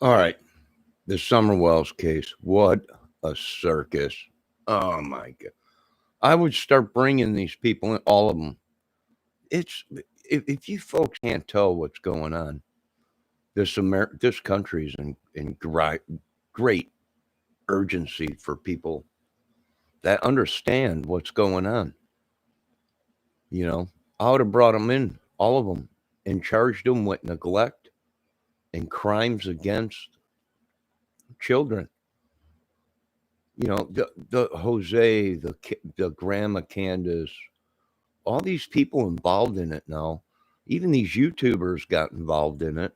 All right. The Summer Wells case. What a circus. Oh my God. I would start bringing these people in, all of them. It's if you folks can't tell what's going on, this country's in great urgency for people that understand what's going on. You know, I would have brought them in, all of them, and charged them with neglect and crimes against children. The Jose, the grandma Candace, all these people involved in it now. Even these YouTubers got involved in it,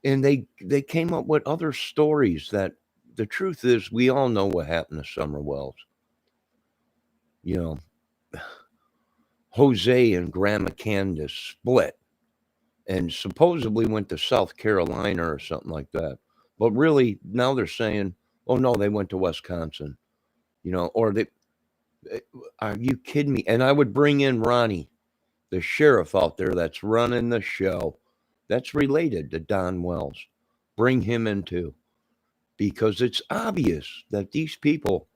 and they came up with other stories that the truth is we all know what happened to Summer Wells. You know, Jose and grandma Candace split and supposedly went to South Carolina or something like that. But really, now they're saying, oh no, they went to Wisconsin, or they, eh, are you kidding me? And I would bring in Ronnie, the sheriff out there that's running the show, that's related to Don Wells. Bring him in too, because it's obvious that these people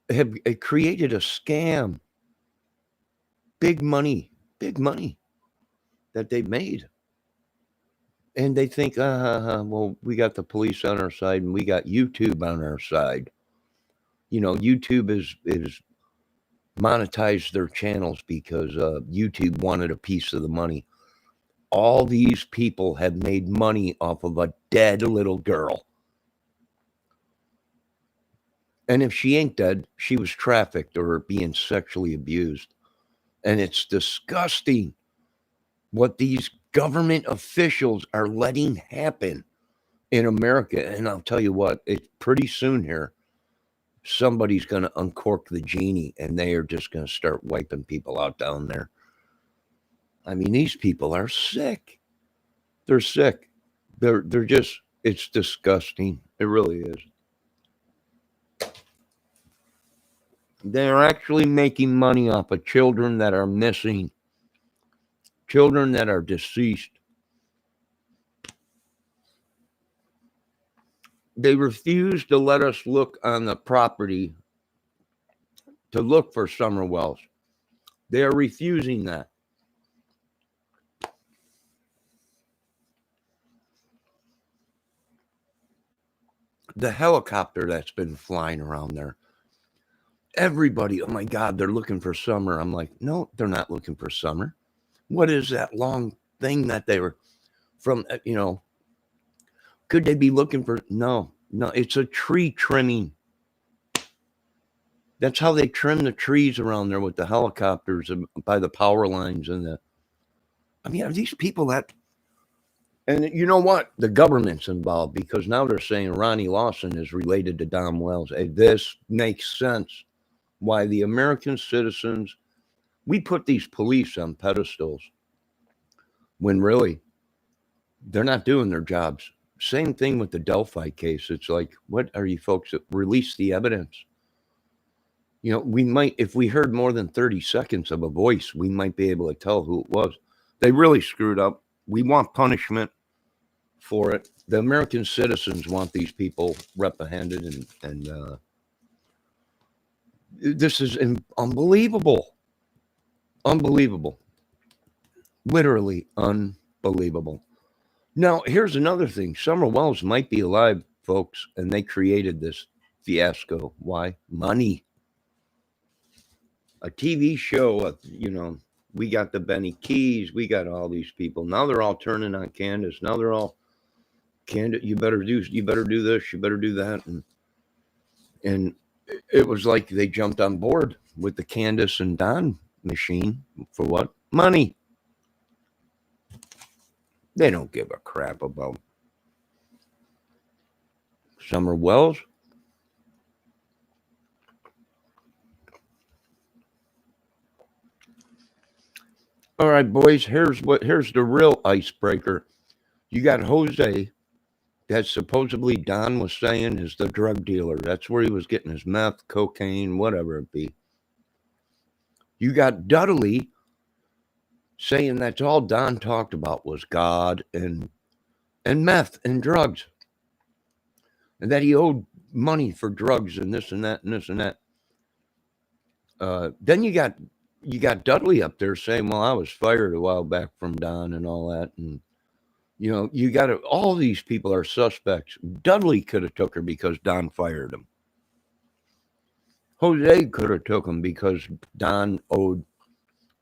have created a scam, big money that they've made. And they think, well, we got the police on our side and we got YouTube on our side. YouTube is monetized their channels because YouTube wanted a piece of the money. All these people have made money off of a dead little girl. And if she ain't dead, she was trafficked or being sexually abused. And it's disgusting what these government officials are letting happen in America. And I'll tell you what, it's pretty soon here, somebody's going to uncork the genie and they are just going to start wiping people out down there. I mean, these people are sick. They're sick. They're just, it's disgusting. It really is. They're actually making money off of children that are missing, children that are deceased. They refuse to let us look on the property to look for Summer Wells. They are refusing that. The helicopter that's been flying around there, everybody, oh my God, they're looking for Summer. I'm like, no, they're not looking for Summer. What is that long thing that they were from, could they be looking for? No, it's a tree trimming. That's how they trim the trees around there with the helicopters and by the power lines are these people that, and you know what? The government's involved because now they're saying Ronnie Lawson is related to Don Wells. This makes sense why the American citizens, we put these police on pedestals when really they're not doing their jobs. Same thing with the Delphi case. It's like, what are you folks that release the evidence? We might, if we heard more than 30 seconds of a voice, we might be able to tell who it was. They really screwed up. We want punishment for it. The American citizens want these people reprehended, and this is unbelievable. Unbelievable. Literally unbelievable. Now, here's another thing. Summer Wells might be alive, folks, and they created this fiasco. Why? Money. A TV show, we got the Benny Keys, we got all these people. Now they're all turning on Candace. Now they're all, Candace, you better do this, you better do that. And it was like they jumped on board with the Candace and Don machine for what? Money. They don't give a crap about Summer Wells. All right, boys, here's the real icebreaker. You got Jose, that supposedly Don was saying is the drug dealer. That's where he was getting his meth, cocaine, whatever it be. You got Dudley saying that's all Don talked about was God and and meth and drugs, and that he owed money for drugs and this and that and this and that. Then you got Dudley up there saying, well, I was fired a while back from Don and all that. And, you got all these people are suspects. Dudley could have took her because Don fired him. Jose could have took him because Don owed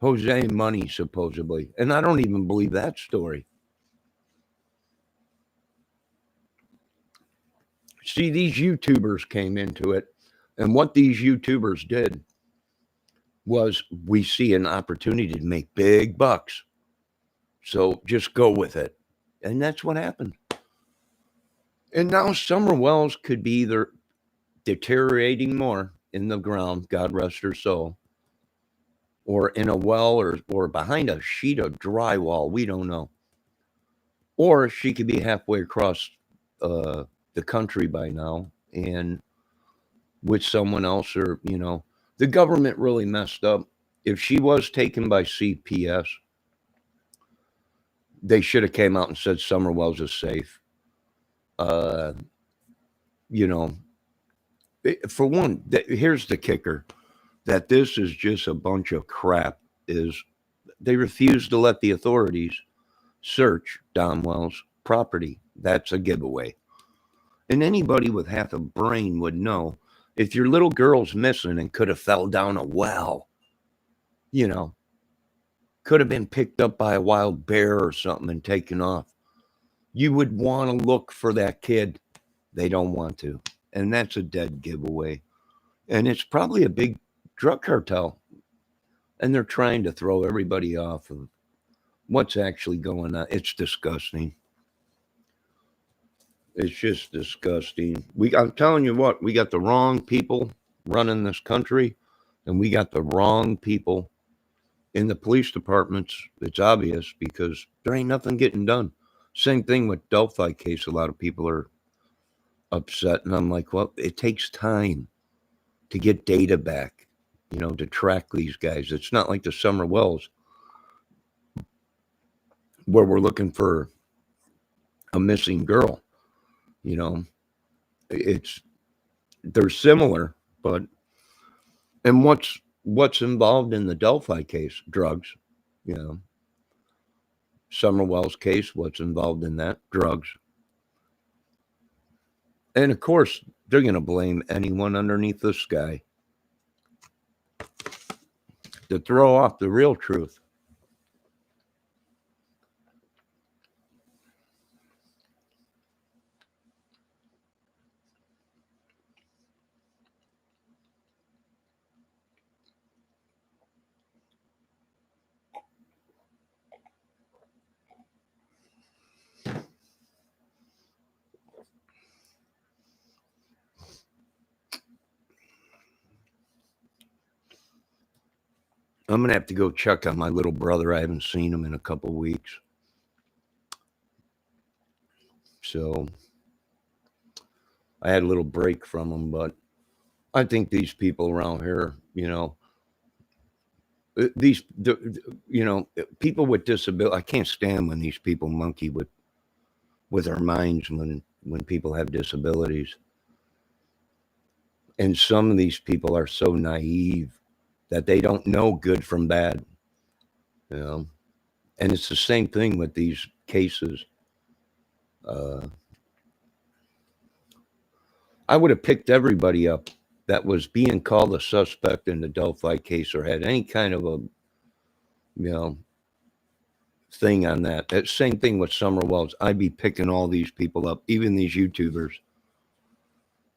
Jose money, supposedly. And I don't even believe that story. See, these YouTubers came into it. And what these YouTubers did was we see an opportunity to make big bucks. So just go with it. And that's what happened. And now Summer Wells could be either deteriorating more in the ground, God rest her soul, or in a well or behind a sheet of drywall. We don't know. Or she could be halfway across the country by now and with someone else, or, the government really messed up. If she was taken by CPS, they should have came out and said Summer Wells is safe. For one, here's the kicker, that this is just a bunch of crap, is they refuse to let the authorities search Don Wells' property. That's a giveaway. And anybody with half a brain would know, if your little girl's missing and could have fell down a well, could have been picked up by a wild bear or something and taken off, you would want to look for that kid. They don't want to. And that's a dead giveaway. And it's probably a big drug cartel. And they're trying to throw everybody off of what's actually going on. It's disgusting. It's just disgusting. I'm telling you what, we got the wrong people running this country, and we got the wrong people in the police departments. It's obvious because there ain't nothing getting done. Same thing with Delphi case. A lot of people are upset, and I'm like, well, it takes time to get data back, to track these guys. It's not like the Summer Wells where we're looking for a missing girl. They're similar, but, and what's involved in the Delphi case? Drugs. Summer Wells case, what's involved in that? Drugs. And of course, they're going to blame anyone underneath the sky to throw off the real truth. I'm going to have to go check on my little brother. I haven't seen him in a couple weeks. So I had a little break from him, but I think these people around here, people with disability, I can't stand when these people monkey with our minds when people have disabilities. And some of these people are so naive that they don't know good from bad, And it's the same thing with these cases. I would have picked everybody up that was being called a suspect in the Delphi case or had any kind of a, thing on that. That same thing with Summer Wells. I'd be picking all these people up, even these YouTubers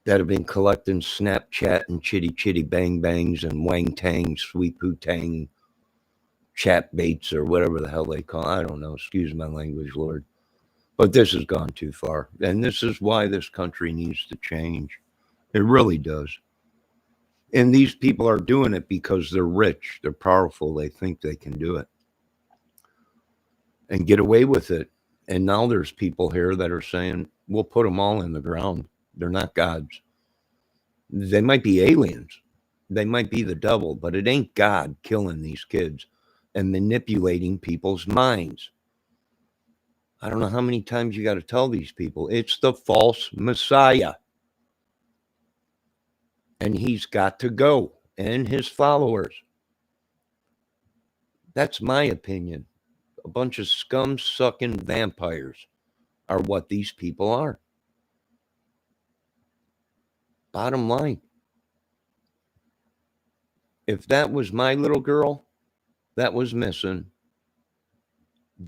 that have been collecting Snapchat and chitty bang bangs and wang tang, sweet poo tang, chat baits, or whatever the hell they call it. I don't know. Excuse my language, Lord. But this has gone too far. And this is why this country needs to change. It really does. And these people are doing it because they're rich. They're powerful. They think they can do it and get away with it. And now there's people here that are saying, we'll put them all in the ground. They're not gods. They might be aliens. They might be the devil, but it ain't God killing these kids and manipulating people's minds. I don't know how many times you got to tell these people. It's the false Messiah. And he's got to go, and his followers. That's my opinion. A bunch of scum-sucking vampires are what these people are. Bottom line. If that was my little girl that was missing,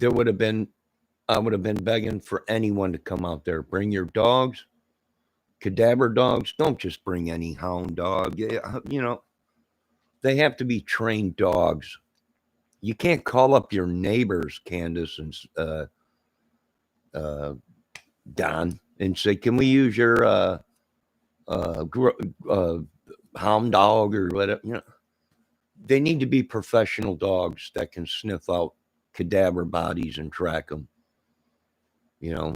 I would have been begging for anyone to come out there. Bring your dogs, cadaver dogs. Don't just bring any hound dog. You know, they have to be trained dogs. You can't call up your neighbors, Candace and Don, and say, "Can we use your hound dog or whatever?" You know, they need to be professional dogs that can sniff out cadaver bodies and track them. You know,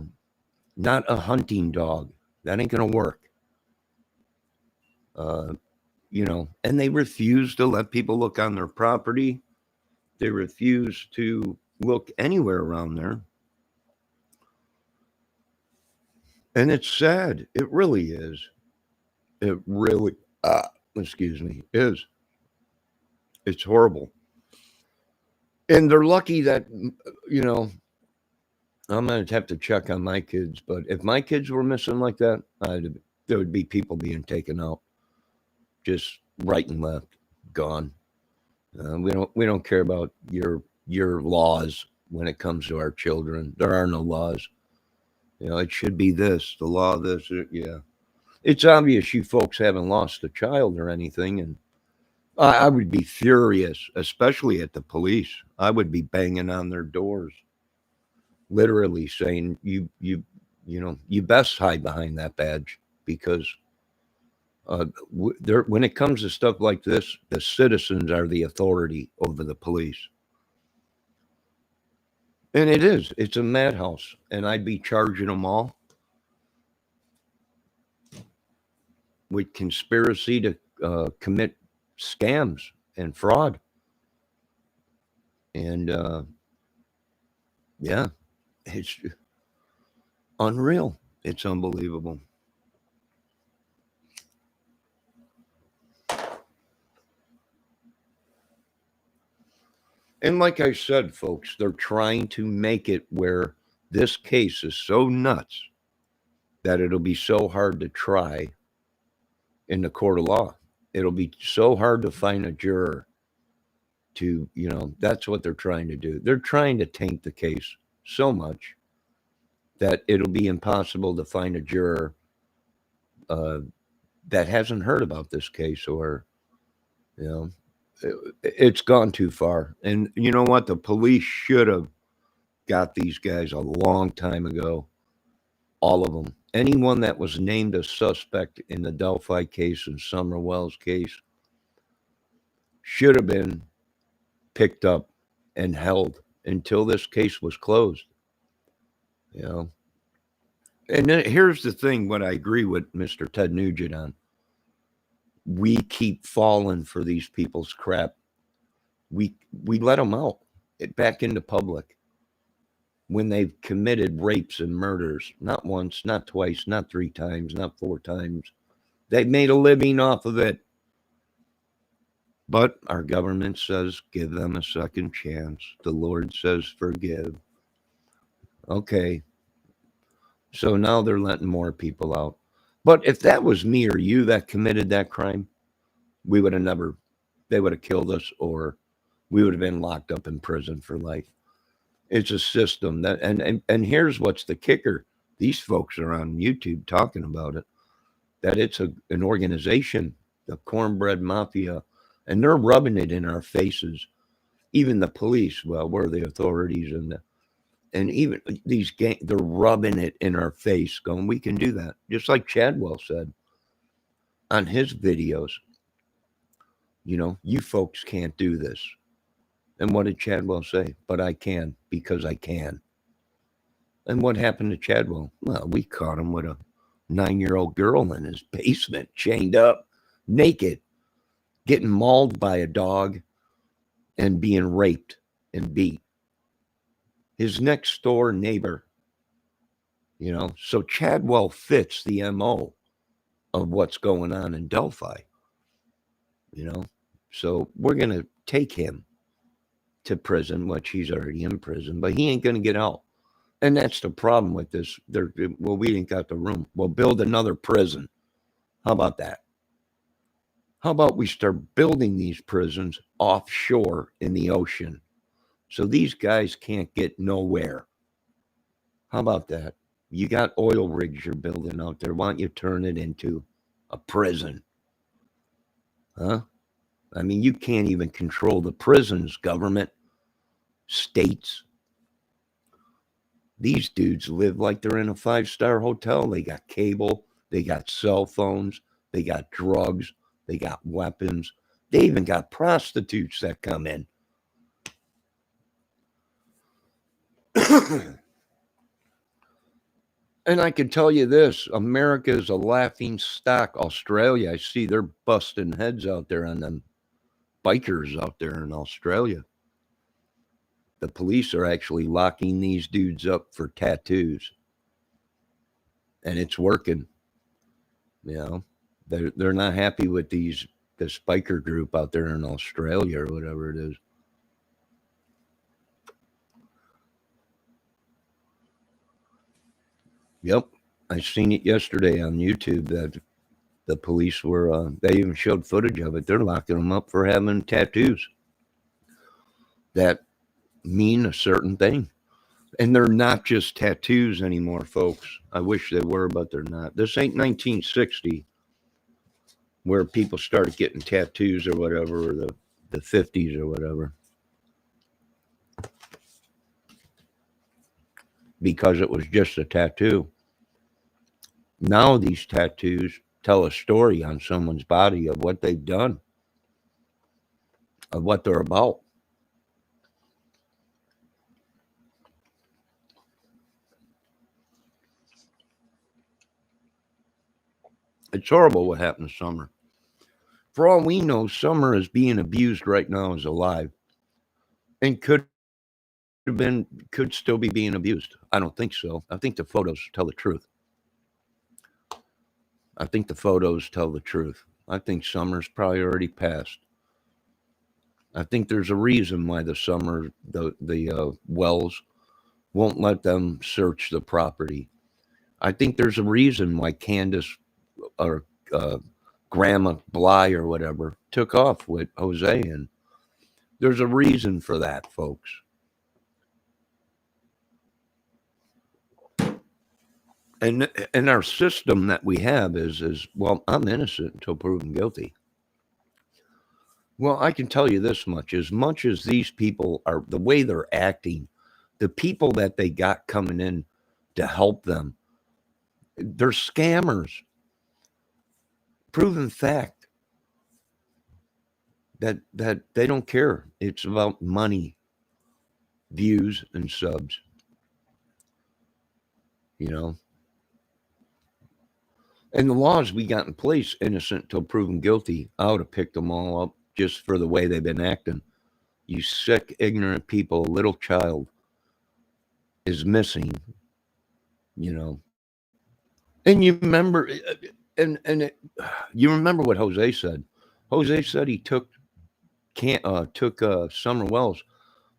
not a hunting dog. That ain't gonna work. You know, and they refuse to let people look on their property. They refuse to look anywhere around there. And it's sad. It really is. It really, excuse me, is. It's horrible. And they're lucky that, you know, I'm going to have to check on my kids, but if my kids were missing like that, there would be people being taken out, just right and left, gone. We don't care about your laws when it comes to our children. There are no laws. You know, it should be this, the law, this, yeah. It's obvious you folks haven't lost a child or anything, and I would be furious, especially at the police. I would be banging on their doors, literally saying, you know, you best hide behind that badge, because when it comes to stuff like this, the citizens are the authority over the police. And it's a madhouse, and I'd be charging them all with conspiracy to commit scams and fraud. And yeah, it's unreal. It's unbelievable. And like I said, folks, they're trying to make it where this case is so nuts that it'll be so hard to try in the court of law. It'll be so hard to find a juror to, you know, that's what they're trying to do. They're trying to taint the case so much that it'll be impossible to find a juror that hasn't heard about this case, or, you know, it's gone too far. And you know what? The police should have got these guys a long time ago. All of them. Anyone that was named a suspect in the Delphi case and Summer Wells case should have been picked up and held until this case was closed. You know? And then here's the thing, what I agree with Mr. Ted Nugent on. We keep falling for these people's crap. We let them out back into public when they've committed rapes and murders. Not once, not twice, not 3 times, not 4 times. They've made a living off of it. But our government says, give them a second chance. The Lord says, forgive. Okay. So now they're letting more people out. But if that was me or you that committed that crime, they would have killed us, or we would have been locked up in prison for life. It's a system that, and here's what's the kicker. These folks are on YouTube talking about it, that it's an organization, the Cornbread Mafia, and they're rubbing it in our faces. Even the police, well, we're the authorities, and even these gangs, they're rubbing it in our face, going, we can do that. Just like Chadwell said on his videos, you know, you folks can't do this. And what did Chadwell say? But I can, because I can. And what happened to Chadwell? Well, we caught him with a 9-year-old girl in his basement, chained up, naked, getting mauled by a dog, and being raped and beat. His next door neighbor You know, so Chadwell fits the MO of what's going on in Delphi. You know, so we're going to take him to prison, which he's already in prison, but he ain't going to get out. And that's the problem with this. Well, we ain't got the room. We'll build another prison. How about that? How about we start building these prisons offshore in the ocean so these guys can't get nowhere? How about that? You got oil rigs you're building out there. Why don't you turn it into a prison? Huh? I mean, you can't even control the prisons, government, states. These dudes live like they're in a 5-star hotel. They got cable, they got cell phones, they got drugs, they got weapons. They even got prostitutes that come in. And I can tell you this, America is a laughing stock. Australia, I see they're busting heads out there on them bikers out there in Australia. The police are actually locking these dudes up for tattoos. And it's working. You know, they're not happy with this biker group out there in Australia or whatever it is. Yep. I seen it yesterday on YouTube that the police were, they even showed footage of it. They're locking them up for having tattoos that mean a certain thing. And they're not just tattoos anymore, folks. I wish they were, but they're not. This ain't 1960 where people started getting tattoos or whatever, or the 50s or whatever. Because it was just a tattoo. Now these tattoos tell a story on someone's body of what they've done, of what they're about. It's horrible what happened to Summer. For all we know, Summer is being abused right now as alive and could still be being abused. I don't think so. I think the photos tell the truth. I think the photos tell the truth. I think Summer's probably already passed. I think there's a reason why the Wells won't let them search the property. I think there's a reason why Candace or Grandma Bly or whatever took off with Jose, and there's a reason for that, folks. And our system that we have is well, I'm innocent until proven guilty. Well, I can tell you this much as these people are, the way they're acting, the people that they got coming in to help them, they're scammers. Proven fact that they don't care. It's about money, views, and subs. You know? And the laws we got in place, innocent till proven guilty, I would have picked them all up just for the way they've been acting. You sick, ignorant people, a little child is missing, you know. And you remember, you remember what Jose said. Jose said he took Summer Wells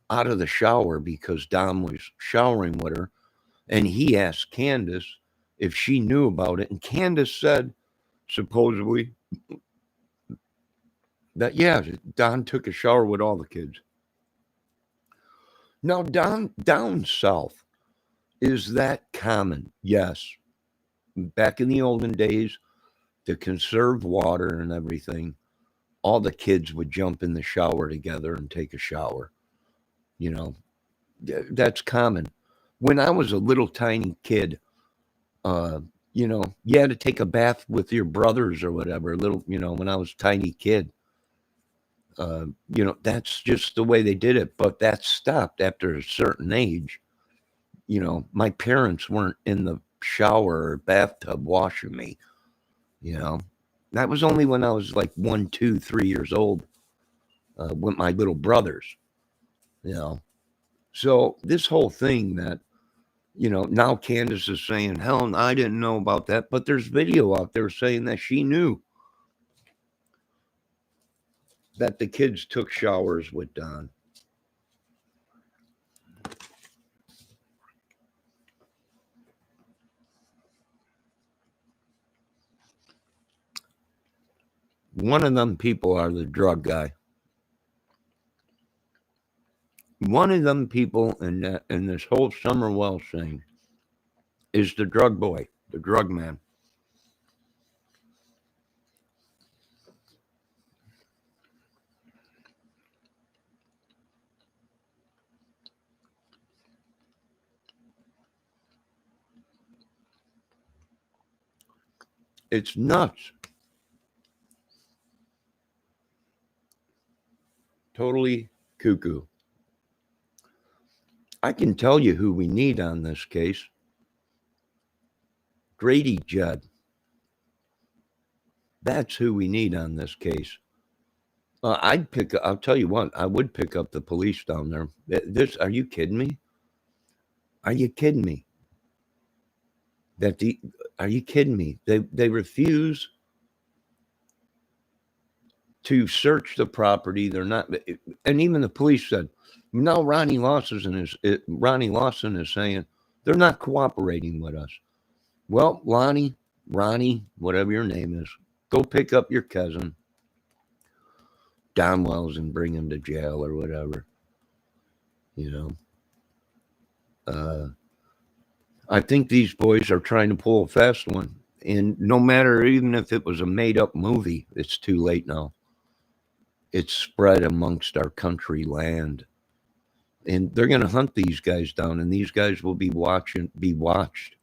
out of the shower because Dom was showering with her, and he asked Candace if she knew about it, and Candace said, supposedly, that yeah, Don took a shower with all the kids. Now, down south, is that common? Yes. Back in the olden days, to conserve water and everything, all the kids would jump in the shower together and take a shower. You know, that's common. When I was a little tiny kid, you know, you had to take a bath with your brothers or whatever. When I was a tiny kid, you know, that's just the way they did it. But that stopped after a certain age. You know, my parents weren't in the shower or bathtub washing me. You know, that was only when I was like 1, 2, 3 years old with my little brothers. You know, so this whole thing that, Now Candace is saying, hell, I didn't know about that. But there's video out there saying that she knew that the kids took showers with Don. One of them people are the drug guy. One of them people in this whole Summer Wells thing is the drug boy, the drug man. It's nuts. Totally cuckoo. I can tell you who we need on this case. Grady Judd. That's who we need on this case. I'll tell you what, I would pick up the police down there. Are you kidding me? Are you kidding me? Are you kidding me? They refuse to search the property. They're not, and even the police said, now Ronnie Lawson is saying they're not cooperating with us. Well, Ronnie, whatever your name is, go pick up your cousin, Don Wells, and bring him to jail or whatever. I think these boys are trying to pull a fast one. And no matter, even if it was a made-up movie, it's too late now. It's spread amongst our country land. And they're going to hunt these guys down, and these guys will be watched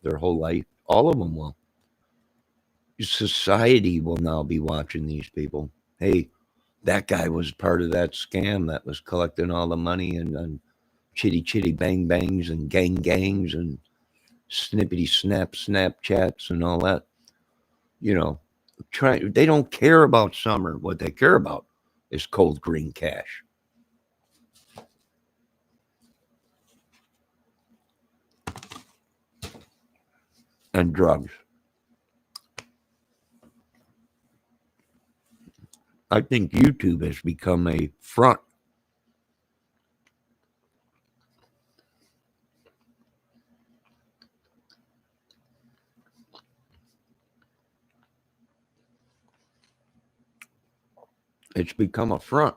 their whole life. All of them will. Society will now be watching these people. Hey, that guy was part of that scam that was collecting all the money and chitty bang bangs and gangs and snippety Snapchats and all that. They don't care about Summer. What they care about is cold green cash. And drugs. I think YouTube has become a front. It's become a front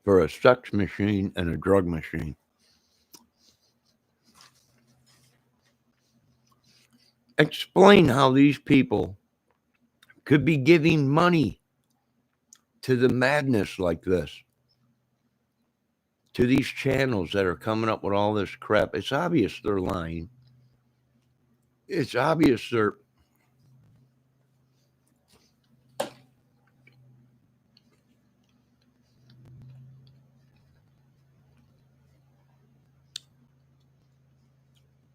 for a sex machine and a drug machine. Explain how these people could be giving money to the madness like this, to these channels that are coming up with all this crap. It's obvious they're lying. It's obvious they're...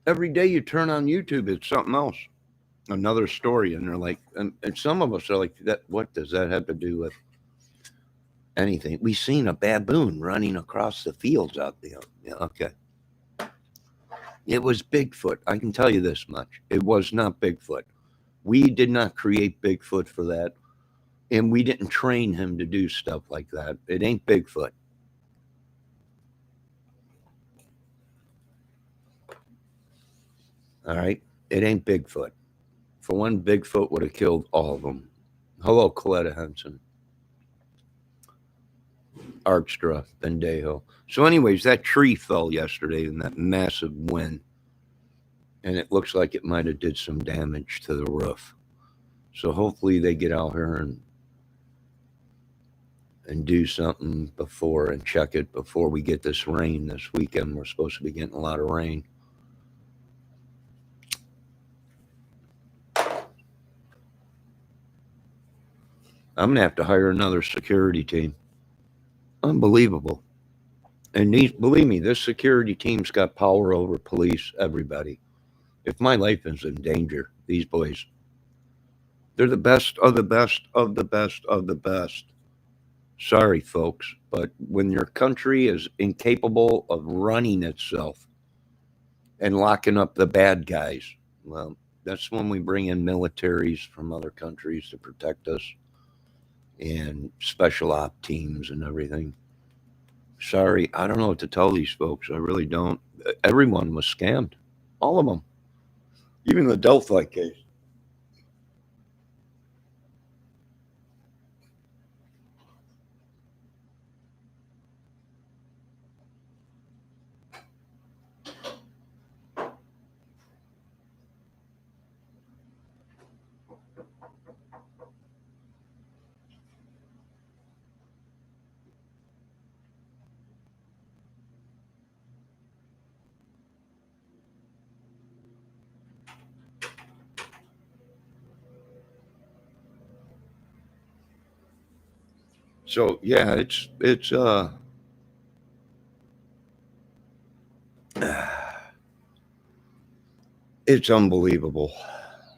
Every day you turn on YouTube, it's something else, another story, and they're like, and some of us are like, that. What does that have to do with anything? We seen a baboon running across the fields out there. Yeah, okay. It was Bigfoot. I can tell you this much: it was not Bigfoot. We did not create Bigfoot for that, and we didn't train him to do stuff like that. It ain't Bigfoot. All right? It ain't Bigfoot. For one, Bigfoot would have killed all of them. Hello, Coletta Henson. Arkstra, Bendejo. So anyways, that tree fell yesterday in that massive wind. And it looks like it might have did some damage to the roof. So hopefully they get out here and do something before and check it before we get this rain this weekend. We're supposed to be getting a lot of rain. I'm going to have to hire another security team. Unbelievable. And believe me, this security team's got power over police, everybody. If my life is in danger, these boys, they're the best of the best of the best of the best. Sorry, folks, but when your country is incapable of running itself, and locking up the bad guys. Well, that's when we bring in militaries from other countries to protect us and special op teams and everything. Sorry, I don't know what to tell these folks. I really don't. Everyone was scammed. All of them. Even the Delphi case. So yeah, it's unbelievable.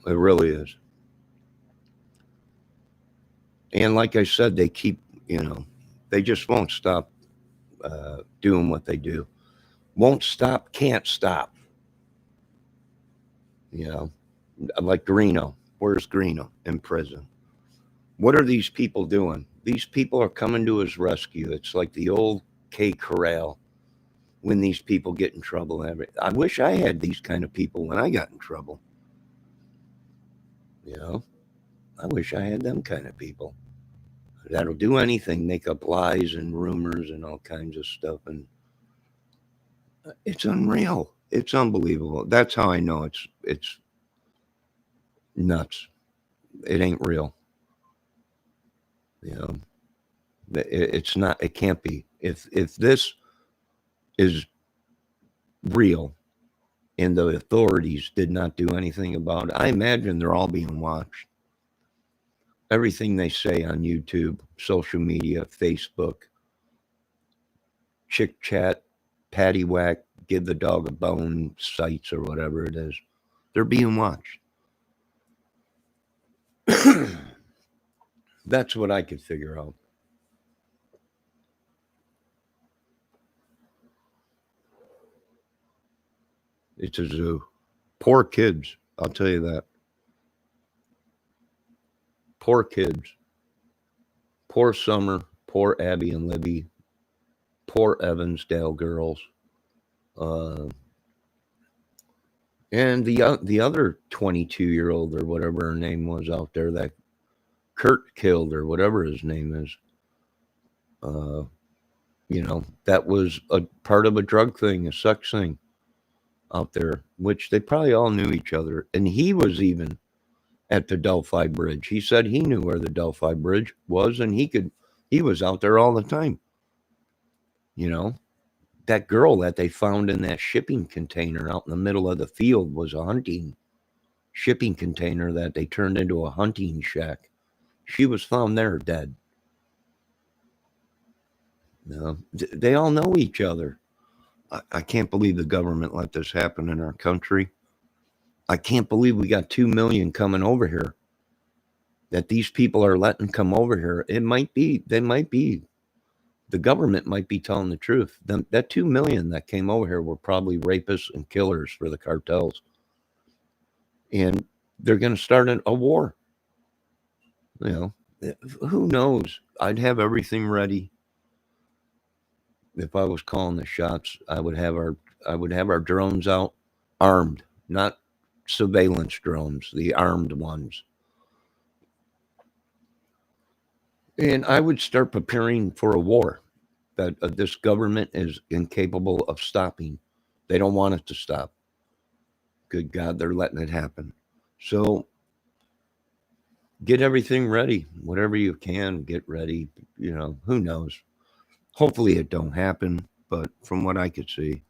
It really is. And like I said, they keep, they just won't stop doing what they do. Won't stop, can't stop. You know, like Greeno. Where's Greeno? In prison. What are these people doing? These people are coming to his rescue. It's like the old K Corral when these people get in trouble. I wish I had these kind of people when I got in trouble. You know, I wish I had them kind of people that'll do anything, make up lies and rumors and all kinds of stuff. And it's unreal. It's unbelievable. That's how I know it's nuts. It ain't real. You know, it's not. It can't be. If this is real and the authorities did not do anything about it, I imagine they're all being watched. Everything they say on YouTube, social media, Facebook, chick chat, patty whack, give the dog a bone sites or whatever it is, they're being watched. That's what I could figure out. It's a zoo. Poor kids, I'll tell you that. Poor kids. Poor Summer. Poor Abby and Libby. Poor Evansdale girls. Uh, and the other 22-year-old or whatever her name was out there that Kurt killed or whatever his name is. That was a part of a drug thing, a sex thing out there, which they probably all knew each other. And he was even at the Delphi Bridge. He said he knew where the Delphi Bridge was, and he was out there all the time. That girl that they found in that shipping container out in the middle of the field was a hunting shipping container that they turned into a hunting shack. She was found there dead. They all know each other. I can't believe the government let this happen in our country. I can't believe we got 2 million coming over here. That these people are letting come over here. The government might be telling the truth. That 2 million that came over here were probably rapists and killers for the cartels. And they're going to start a war. Who knows? I'd have everything ready. If I was calling the shots, I would have our drones out, armed, not surveillance drones, the armed ones. And I would start preparing for a war that this government is incapable of stopping. They don't want it to stop. Good God, they're letting it happen. So get everything ready. Whatever you can, get ready. Who knows? Hopefully it don't happen, but from what I could see,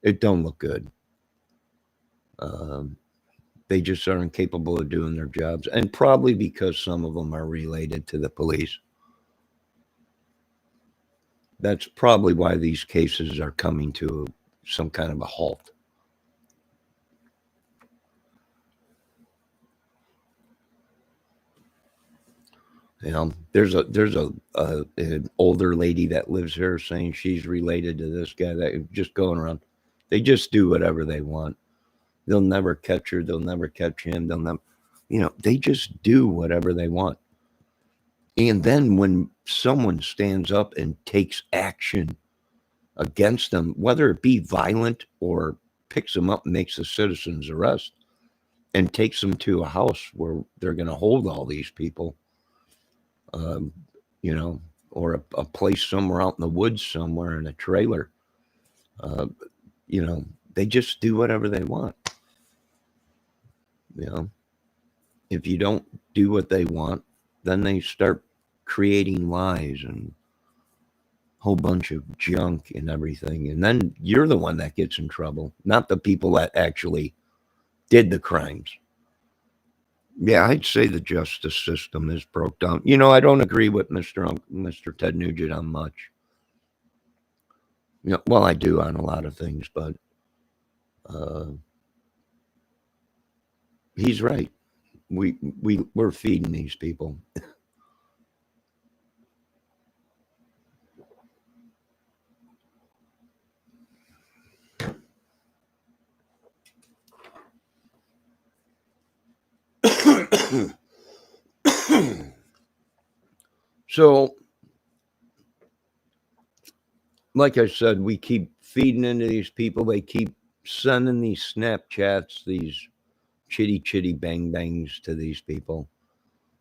it don't look good. They just are incapable of doing their jobs, and probably because some of them are related to the police. That's probably why these cases are coming to some kind of a halt. There's an older lady that lives here saying she's related to this guy that just going around. They just do whatever they want. They'll never catch her. They'll never catch him. They'll never, they just do whatever they want. And then when someone stands up and takes action against them, whether it be violent or picks them up and makes a citizen's arrest and takes them to a house where they're going to hold all these people, or a place somewhere out in the woods somewhere in a trailer, they just do whatever they want. If you don't do what they want, then they start creating lies and a whole bunch of junk and everything. And then you're the one that gets in trouble, not the people that actually did the crimes. Yeah, I'd say the justice system is broke down. I don't agree with Mr. Ted Nugent on much. Well, I do on a lot of things, but he's right. We're feeding these people. So, like I said, we keep feeding into these people. They keep sending these Snapchats, these chitty bang bangs to these people.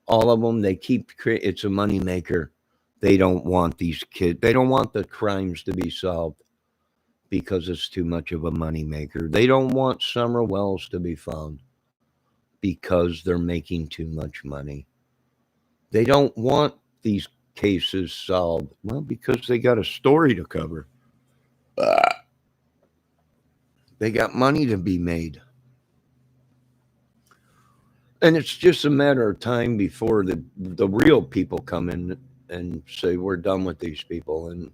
All of them, they keep it's a money maker. They don't want these kids. They don't want the crimes to be solved because it's too much of a money maker. They don't want Summer Wells to be found because they're making too much money. They don't want these cases solved, well, because they got a story to cover. They got money to be made. And it's just a matter of time before the real people come in and say, we're done with these people. And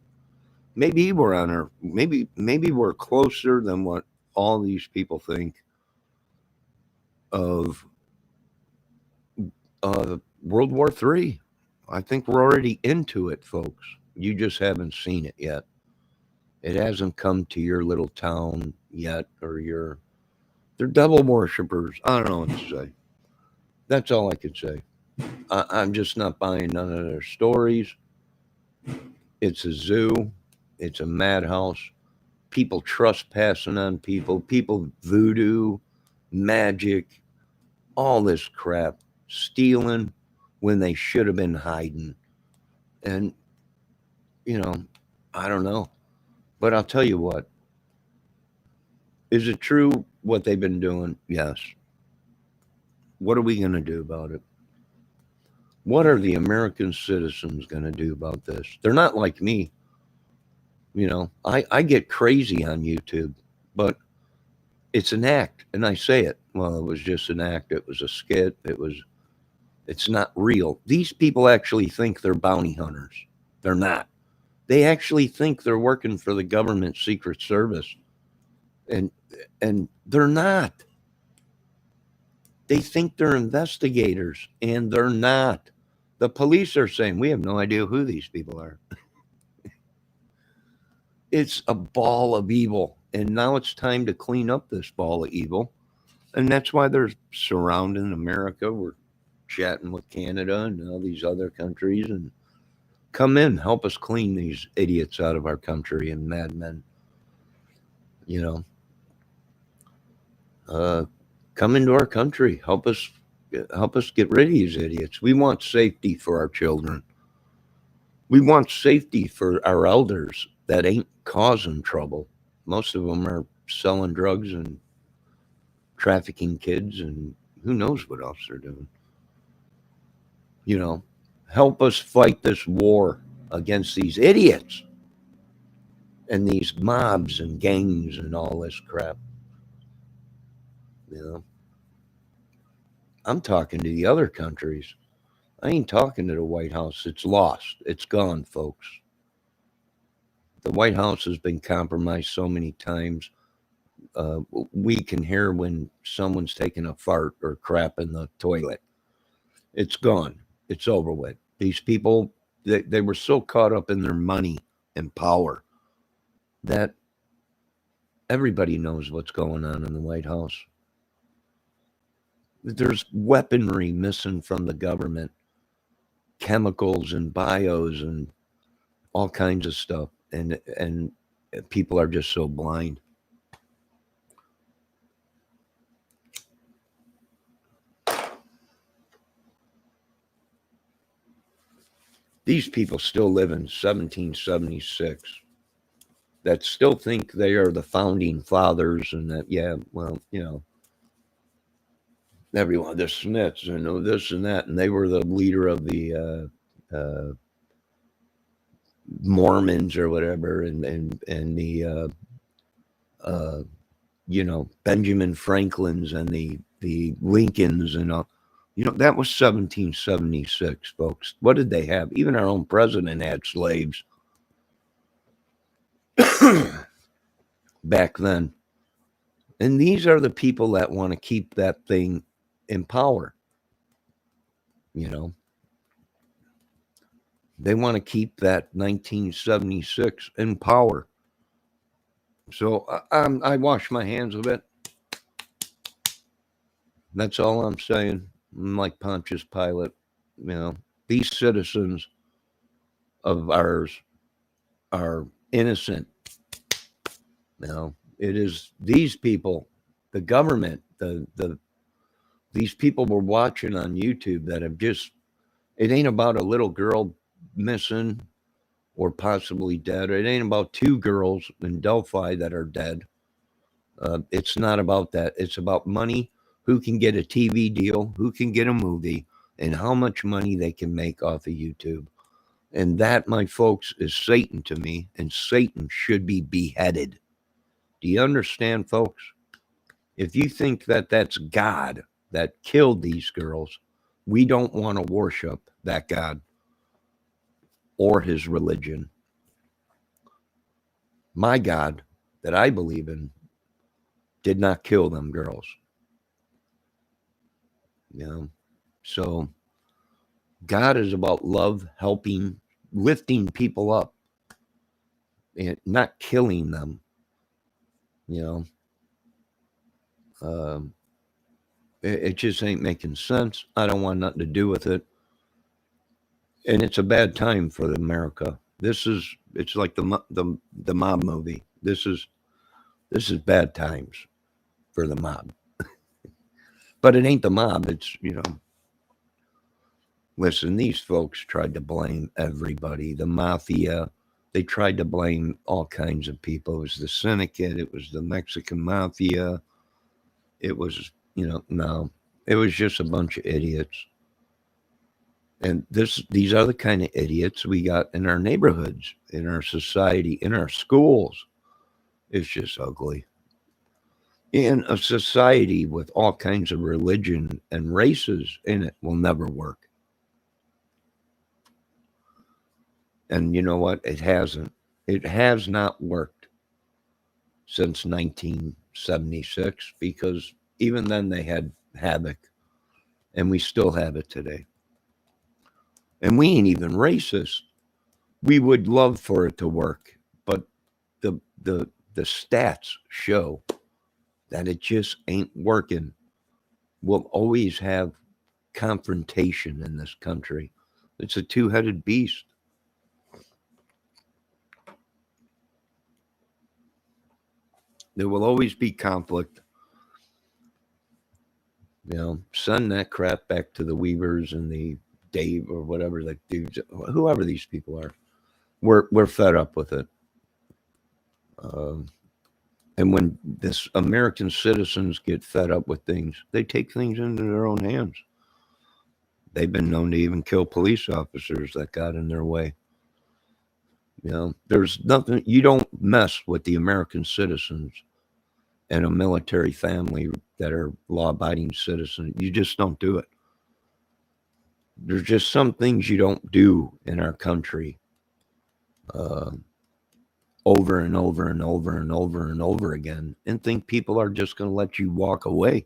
maybe maybe we're closer than what all these people think of World War III. I think we're already into it, folks. You just haven't seen it yet. It hasn't come to your little town yet, or they're devil worshippers. I don't know what to say. That's all I could say. I'm just not buying none of their stories. It's a zoo. It's a madhouse. People trespassing on people. People voodoo, magic, all this crap. Stealing when they should have been hiding. And, I don't know. But I'll tell you what. Is it true what they've been doing? Yes. What are we going to do about it? What are the American citizens going to do about this? They're not like me. I get crazy on YouTube, but it's an act. And I say it. Well, it was just an act. It was a skit. It's not real. These people actually think they're bounty hunters. They're not. They actually think they're working for the government secret service. And they're not. They think they're investigators, and they're not. The police are saying, we have no idea who these people are. It's a ball of evil. And now it's time to clean up this ball of evil. And that's why they're surrounding America. We're chatting with Canada and all these other countries. And come in, help us clean these idiots out of our country and madmen. Come into our country. Help us get rid of these idiots. We want safety for our children. We want safety for our elders that ain't causing trouble. Most of them are selling drugs and trafficking kids, and who knows what else they're doing. Help us fight this war against these idiots and these mobs and gangs and all this crap. I'm talking to the other countries. I ain't talking to the White House. It's lost. It's gone, folks. The White House has been compromised so many times. We can hear when someone's taking a fart or crap in the toilet. It's gone. It's over with. These people, they were so caught up in their money and power that Everybody knows what's going on in the White House. There's weaponry missing from the government, chemicals and bios and all kinds of stuff. And people are just so blind. These people still live in 1776 that still think they are the founding fathers and that, yeah, well, you know, everyone, the Smiths and this and that, and they were the leader of the Mormons or whatever, and the you know, Benjamin Franklin's and the Lincolns and all. You know, that was 1776, folks. What did they have? Even our own president had slaves back then. And these are the people that want to keep that thing in power. You know, they want to keep that 1976 in power. So I wash my hands of it. That's all I'm saying. I'm like Pontius Pilate. You know, these citizens of ours are innocent. You know, it is these people, the government, these people we're watching on YouTube that have just, it ain't about a little girl missing or possibly dead. It ain't about two girls in Delphi that are dead. It's not about that. It's about money, who can get a TV deal, who can get a movie, and how much money they can make off of YouTube. And that, my folks, is Satan to me, and Satan should be beheaded. Do you understand, folks? If you think that that's God that killed these girls, we don't want to worship that God or his religion. My God that I believe in did not kill them girls. You know, so God is about love, helping, lifting people up, and not killing them. You know, it just ain't making sense. I don't want nothing to do with it, and it's a bad time for America. It's like the mob movie. This is bad times for the mob. But it ain't the mob. It's, you know, listen, these folks tried to blame everybody. The mafia, they tried to blame all kinds of people. It was the syndicate. It was the Mexican mafia. It was, you know, no, it was just a bunch of idiots. And these are the kind of idiots we got in our neighborhoods, in our society, in our schools. It's just ugly. In a society with all kinds of religion and races in it will never work. And you know what? It hasn't. It has not worked since 1976, because even then they had havoc, and we still have it today. And we ain't even racist. We would love for it to work, but the stats show that it just ain't working. We'll always have confrontation in this country. It's a two-headed beast. There will always be conflict. You know, send that crap back to the Weavers and the Dave or whatever the dudes, whoever these people are. We're fed up with it. And when this American citizens get fed up with things, they take things into their own hands. They've been known to even kill police officers that got in their way. You know, there's nothing, you don't mess with the American citizens and a military family that are law-abiding citizens. You just don't do it. There's just some things you don't do in our country over and over and over and over and over again, and think people are just going to let you walk away.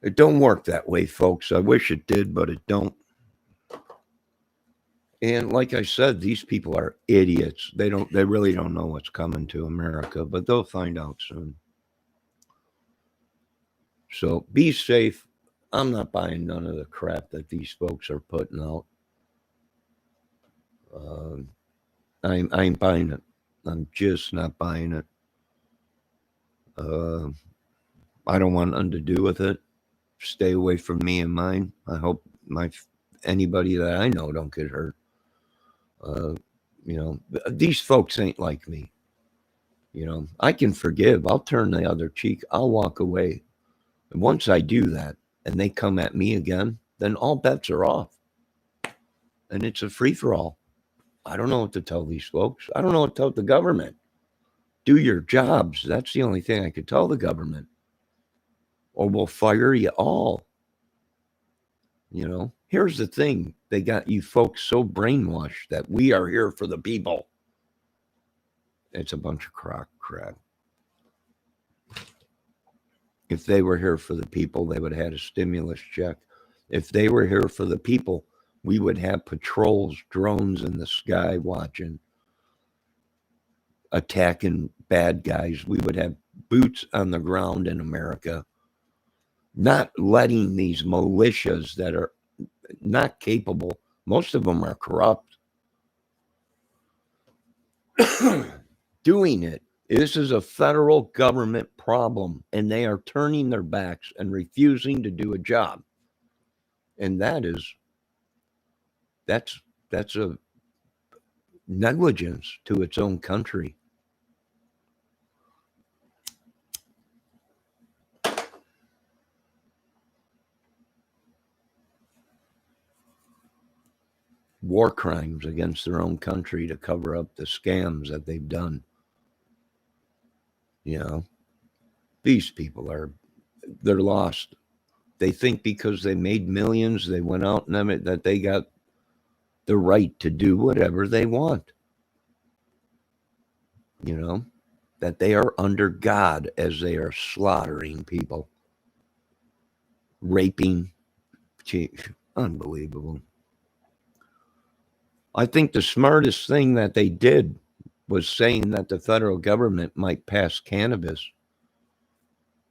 It don't work that way, folks. I wish it did, but it don't. And like I said, these people are idiots. They really don't know what's coming to America, but they'll find out soon. So be safe. I'm not buying none of the crap that these folks are putting out. I ain't buying it. I'm just not buying it. I don't want nothing to do with it. Stay away from me and mine. I hope anybody that I know don't get hurt. These folks ain't like me. I can forgive. I'll turn the other cheek. I'll walk away. And once I do that and they come at me again, then all bets are off. And it's a free-for-all. I don't know what to tell these folks. I don't know what to tell the government. Do your jobs. That's the only thing I could tell the government. Or we'll fire you all. Here's the thing. They got you folks so brainwashed that we are here for the people. It's a bunch of crap. If they were here for the people, they would have had a stimulus check. If they were here for the people, we would have patrols, drones in the sky watching, attacking bad guys. We would have boots on the ground in America, not letting these militias that are not capable, most of them are corrupt, doing it. This is a federal government problem, and they are turning their backs and refusing to do a job. And that's a negligence to its own country. War crimes against their own country to cover up the scams that they've done. These people they're lost. They think because they made millions, they went out and that they got the right to do whatever they want. That they are under God as they are slaughtering people, raping. Unbelievable. I think the smartest thing that they did was saying that the federal government might pass cannabis.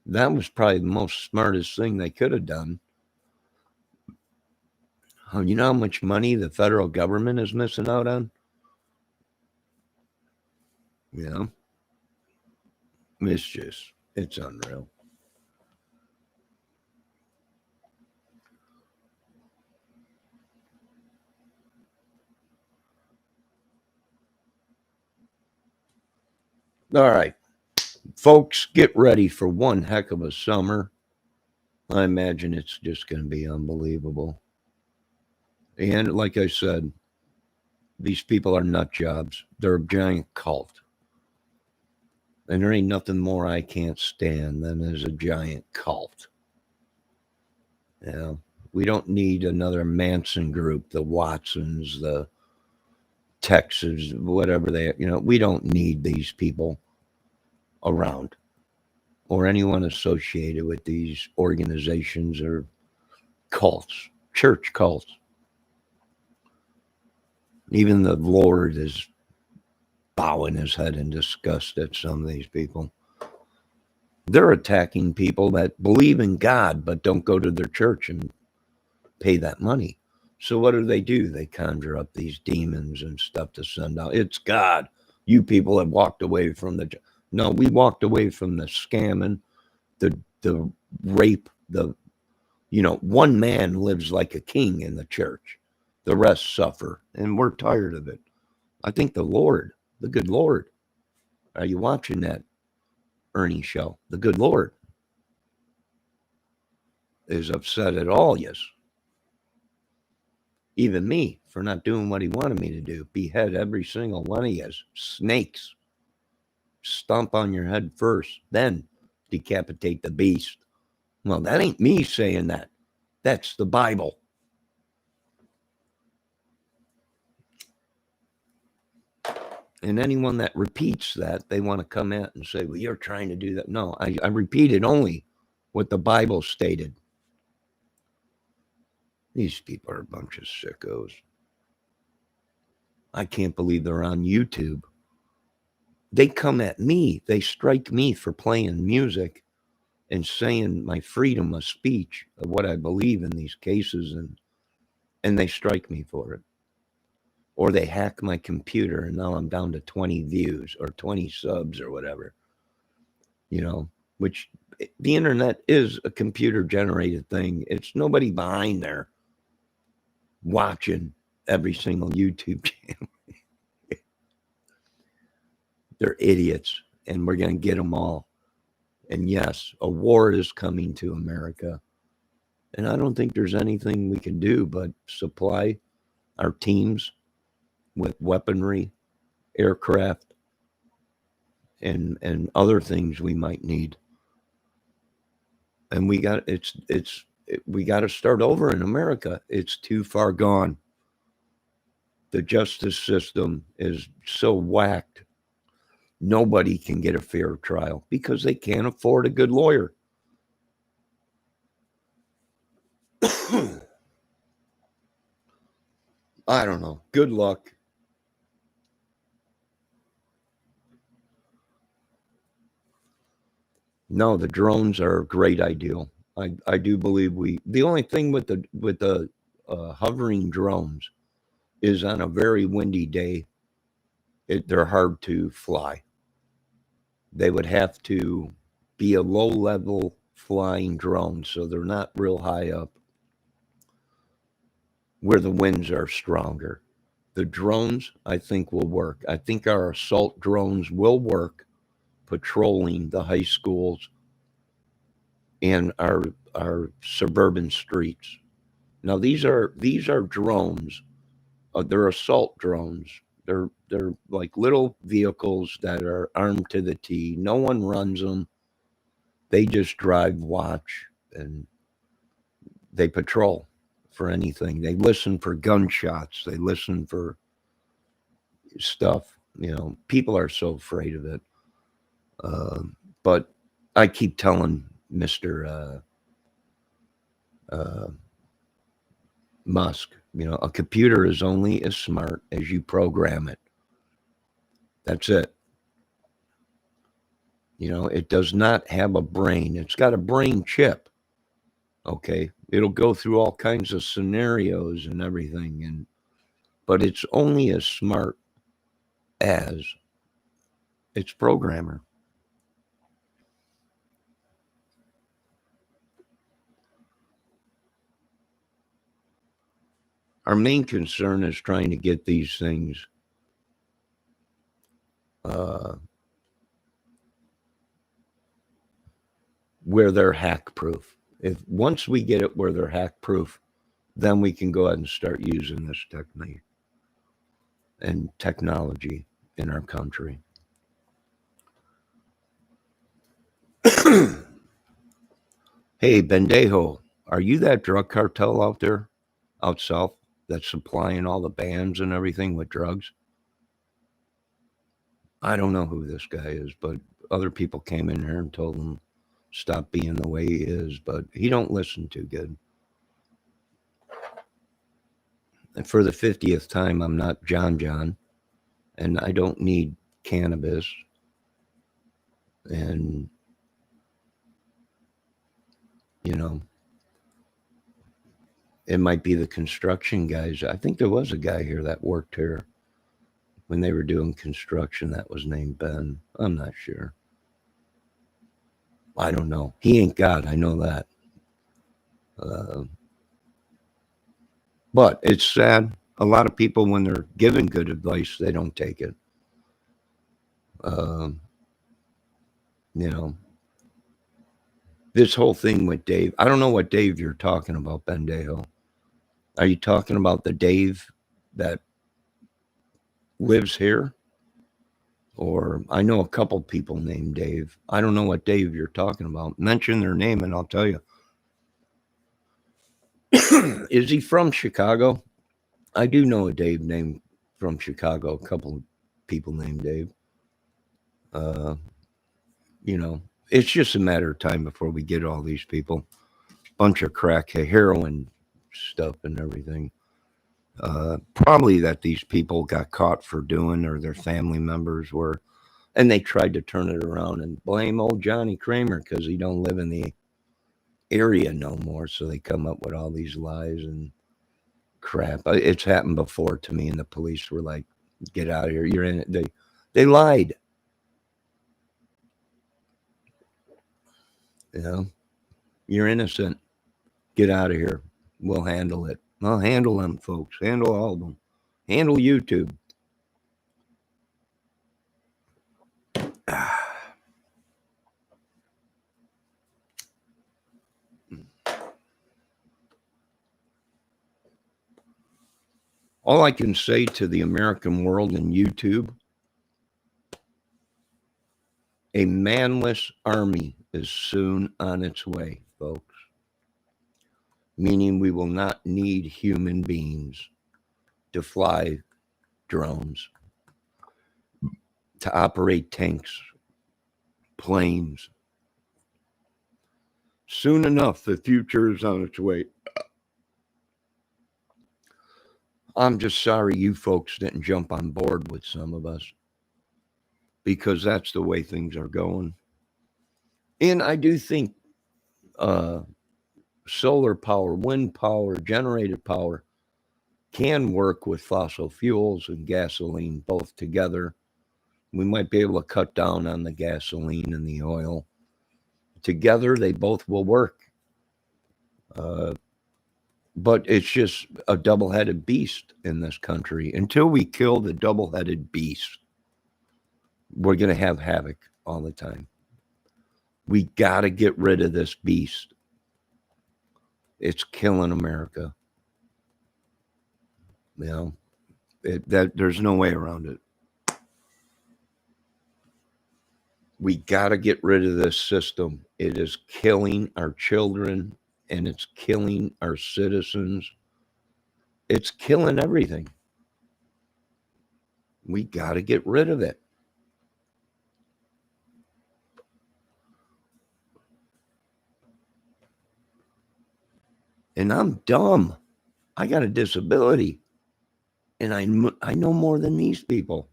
That was probably the most smartest thing they could have done. You know how much money the federal government is missing out on? It's unreal. All right, folks, get ready for one heck of a summer. I imagine it's just going to be unbelievable. And like I said, these people are nut jobs. They're a giant cult. And there ain't nothing more I can't stand than as a giant cult. We don't need another Manson group, the Watsons, the Texas, whatever we don't need these people around or anyone associated with these organizations or cults, church cults. Even the Lord is bowing his head in disgust at some of these people. They're attacking people that believe in God but don't go to their church and pay that money. So what do? They conjure up these demons and stuff to send out. It's God. You people have walked away from the... No, we walked away from the scamming, the rape, one man lives like a king in the church. The rest suffer, and we're tired of it. I think the good Lord, are you watching that Ernie show? The good Lord is upset at all, yes. Even me for not doing what he wanted me to do. Behead every single one of you. Snakes. Stomp on your head first, then decapitate the beast. Well, that ain't me saying that. That's the Bible. And anyone that repeats that, they want to come out and say, well, you're trying to do that. No, I repeated only what the Bible stated. These people are a bunch of sickos. I can't believe they're on YouTube. They come at me. They strike me for playing music and saying my freedom of speech of what I believe in these cases, and they strike me for it. Or they hack my computer and now I'm down to 20 views or 20 subs or whatever. You know, which the internet is a computer generated thing. It's nobody behind there watching every single YouTube channel. They're idiots, and we're going to get them all. And yes, a war is coming to America. And I don't think there's anything we can do but supply our teams with weaponry, aircraft, and other things we might need. And we got to start over in America. It's too far gone. The justice system is so whacked. Nobody can get a fair trial because they can't afford a good lawyer. I don't know. Good luck. No, the drones are a great idea. I do believe the only thing with the hovering drones is on a very windy day, they're hard to fly. They would have to be a low level flying drone, so they're not real high up where the winds are stronger. The drones, I think, will work. I think our assault drones will work patrolling the high schools and our suburban streets. Now these are drones. They're assault drones. They're like little vehicles that are armed to the T. No one runs them. They just drive, watch, and they patrol for anything. They listen for gunshots. They listen for stuff. You know, people are so afraid of it. But I keep telling Mr. Musk, you know, a computer is only as smart as you program it. That's it. You know, it does not have a brain. It's got a brain chip. Okay. It'll go through all kinds of scenarios and everything, but it's only as smart as its programmer. Our main concern is trying to get these things where they're hack proof. If once we get it where they're hack proof, then we can go ahead and start using this technique and technology in our country. Hey, Bendejo, are you that drug cartel out there, out south, that's supplying all the bands and everything with drugs? I don't know who this guy is, but other people came in here and told him stop being the way he is, but he don't listen too good. And for the 50th time, I'm not John, and I don't need cannabis. And, you know, it might be the construction guys. I think there was a guy here that worked here when they were doing construction that was named Ben. I'm not sure. I don't know. He ain't God. I know that. But it's sad. A lot of people, when they're given good advice, they don't take it. You know, this whole thing with Dave, I don't know what Dave you're talking about, Bendejo. Are you talking about the Dave that lives here? Or I know a couple people named Dave. I don't know what Dave you're talking about. Mention their name and I'll tell you. Is he from Chicago? I do know a Dave named from Chicago. A couple of people named Dave. You know, it's just a matter of time before we get all these people. Bunch of crack, heroin stuff and everything. Probably that these people got caught for doing, or their family members were, and they tried to turn it around and blame old Johnny Kramer because he don't live in the area no more. So they come up with all these lies and crap. It's happened before to me, and the police were like, "Get out of here! You're in it." They lied. You know, you're innocent. Get out of here. We'll handle it. I'll handle them, folks. Handle all of them. Handle YouTube. All I can say to the American world and YouTube, a manless army is soon on its way, folks. Meaning we will not need human beings to fly drones, to operate tanks, planes. Soon enough, the future is on its way. I'm just sorry you folks didn't jump on board with some of us, because that's the way things are going. And I do think solar power, wind power, generated power can work with fossil fuels and gasoline both together. We might be able to cut down on the gasoline and the oil. Together, they both will work. But it's just a double-headed beast in this country. Until we kill the double-headed beast, we're going to have havoc all the time. We got to get rid of this beast. It's killing America. You know, there's no way around it. We got to get rid of this system. It is killing our children, and it's killing our citizens. It's killing everything. We got to get rid of it. And I'm dumb. I got a disability. And I know more than these people.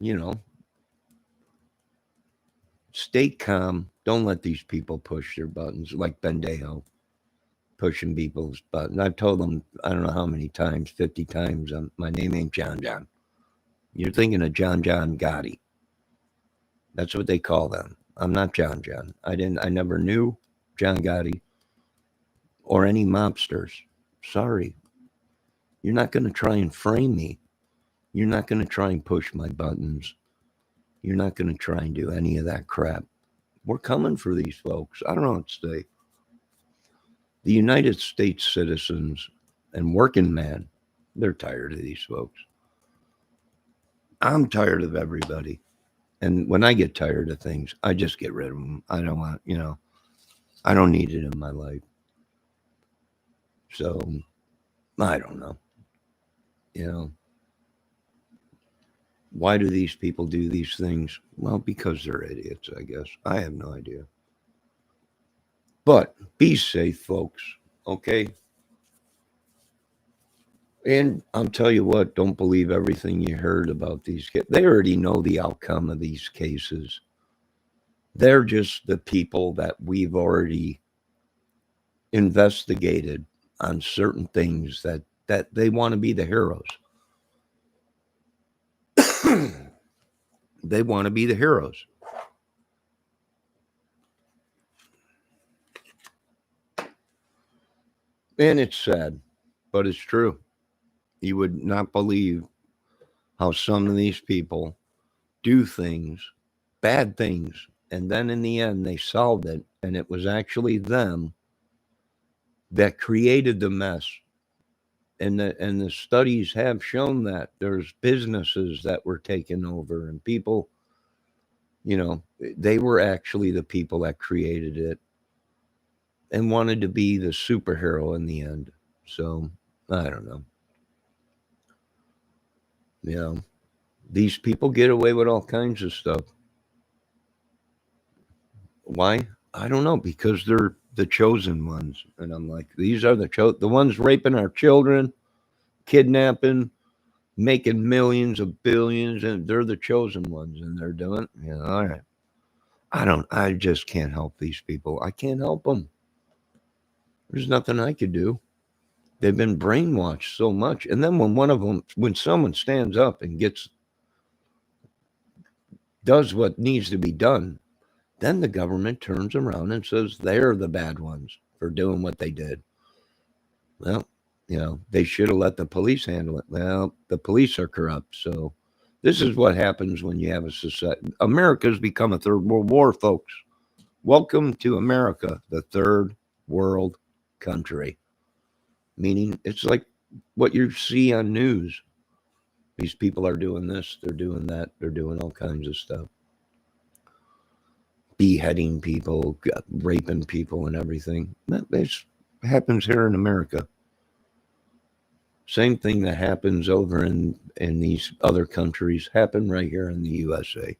You know, stay calm. Don't let these people push their buttons like Bendejo pushing people's buttons. I've told them, I don't know how many times, 50 times, my name ain't John John. You're thinking of John John Gotti. That's what they call them. I'm not John John. I never knew John Gotti or any mobsters. Sorry. You're not going to try and frame me. You're not going to try and push my buttons. You're not going to try and do any of that crap. We're coming for these folks. I don't know what to say. The United States citizens and working man, they're tired of these folks. I'm tired of everybody. And when I get tired of things, I just get rid of them. I don't want, I don't need it in my life. So, I don't know. Why do these people do these things? Well, because they're idiots, I guess. I have no idea. But be safe, folks, okay? And I'll tell you what, don't believe everything you heard about these kids. They already know the outcome of these cases. They're just the people that we've already investigated on certain things that they want to be the heroes. They want to be the heroes. And it's sad, but it's true. You would not believe how some of these people do things, bad things, and then in the end they solved it, and it was actually them that created the mess. And the studies have shown that there's businesses that were taken over, and people, they were actually the people that created it and wanted to be the superhero in the end. So I don't know. These people get away with all kinds of stuff. Why? I don't know, because they're the chosen ones. And I'm like, these are the ones raping our children, kidnapping, making millions of billions, and they're the chosen ones, and they're doing, yeah, all right. I just can't help these people. I can't help them. There's nothing I could do. They've been brainwashed so much. And then when someone stands up and does what needs to be done, then the government turns around and says they're the bad ones for doing what they did. Well, they should have let the police handle it. Well, the police are corrupt. So this is what happens when you have a society. America's become a third world war, folks. Welcome to America, the third world country. Meaning it's like what you see on news. These people are doing this, they're doing that, they're doing all kinds of stuff. Beheading people, raping people and everything. That happens here in America. Same thing that happens over in these other countries happen right here in the USA.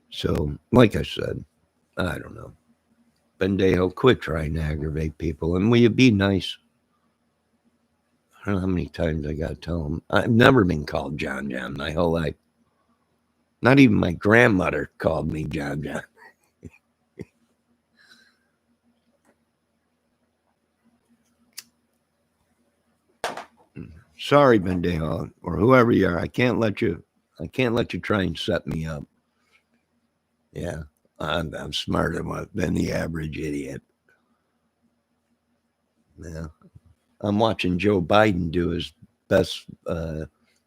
So, like I said, I don't know. Bendejo, quit trying to aggravate people. And will you be nice? I don't know how many times I got to tell them. I've never been called John John my whole life. Not even my grandmother called me John John. Sorry, Bendejo, or whoever you are. I can't let you try and set me up. Yeah, I'm smarter than the average idiot. Yeah, I'm watching Joe Biden do his best